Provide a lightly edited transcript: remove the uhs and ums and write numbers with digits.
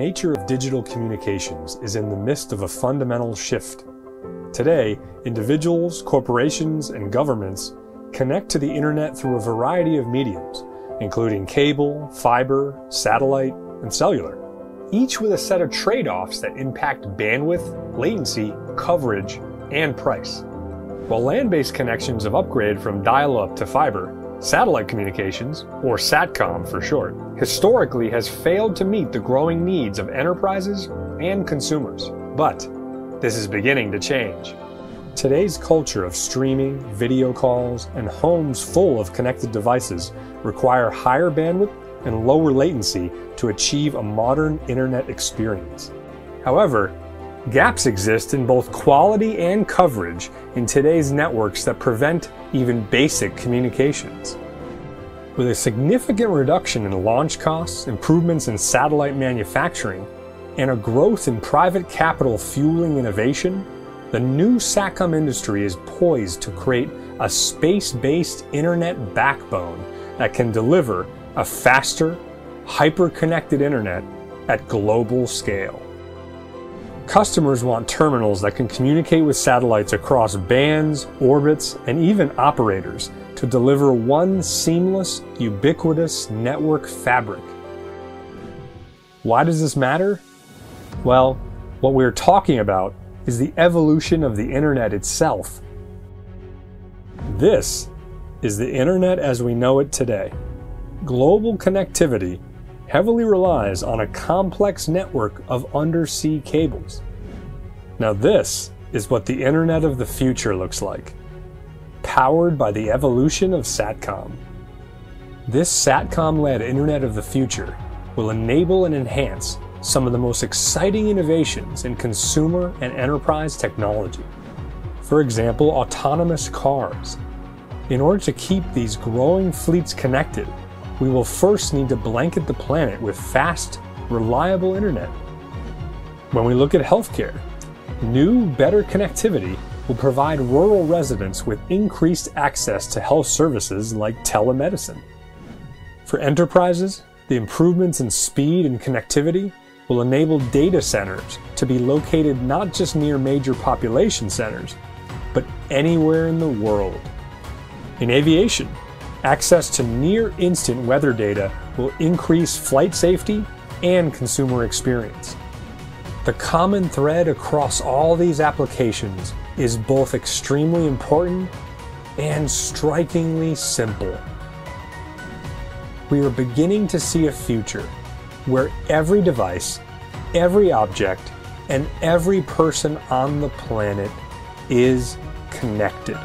nature of digital communications is in the midst of a fundamental shift. Today, individuals, corporations, and governments connect to the internet through a variety of mediums, including cable, fiber, satellite, and cellular, each with a set of trade-offs that impact bandwidth, latency, coverage, and price. While land-based connections have upgraded from dial-up to fiber, satellite communications, or SatCom for short, historically has failed to meet the growing needs of enterprises and consumers. But this is beginning to change. Today's culture of streaming, video calls, and homes full of connected devices require higher bandwidth and lower latency to achieve a modern internet experience. However, gaps exist in both quality and coverage in today's networks that prevent even basic communications. With a significant reduction in launch costs, improvements in satellite manufacturing, and a growth in private capital fueling innovation, the new SatCom industry is poised to create a space-based internet backbone that can deliver a faster, hyper-connected internet at global scale. Customers want terminals that can communicate with satellites across bands, orbits, and even operators to deliver one seamless, ubiquitous network fabric. Why does this matter? Well, what we're talking about is the evolution of the internet itself. This is the internet as we know it today. Global connectivity heavily relies on a complex network of undersea cables. Now this is what the internet of the future looks like, powered by the evolution of SatCom. This SatCom-led internet of the future will enable and enhance some of the most exciting innovations in consumer and enterprise technology. For example, autonomous cars. In order to keep these growing fleets connected, we will first need to blanket the planet with fast, reliable internet. When we look at healthcare, new, better connectivity will provide rural residents with increased access to health services like telemedicine. For enterprises, the improvements in speed and connectivity will enable data centers to be located not just near major population centers, but anywhere in the world. In aviation, access to near-instant weather data will increase flight safety and consumer experience. The common thread across all these applications is both extremely important and strikingly simple. We are beginning to see a future where every device, every object, and every person on the planet is connected.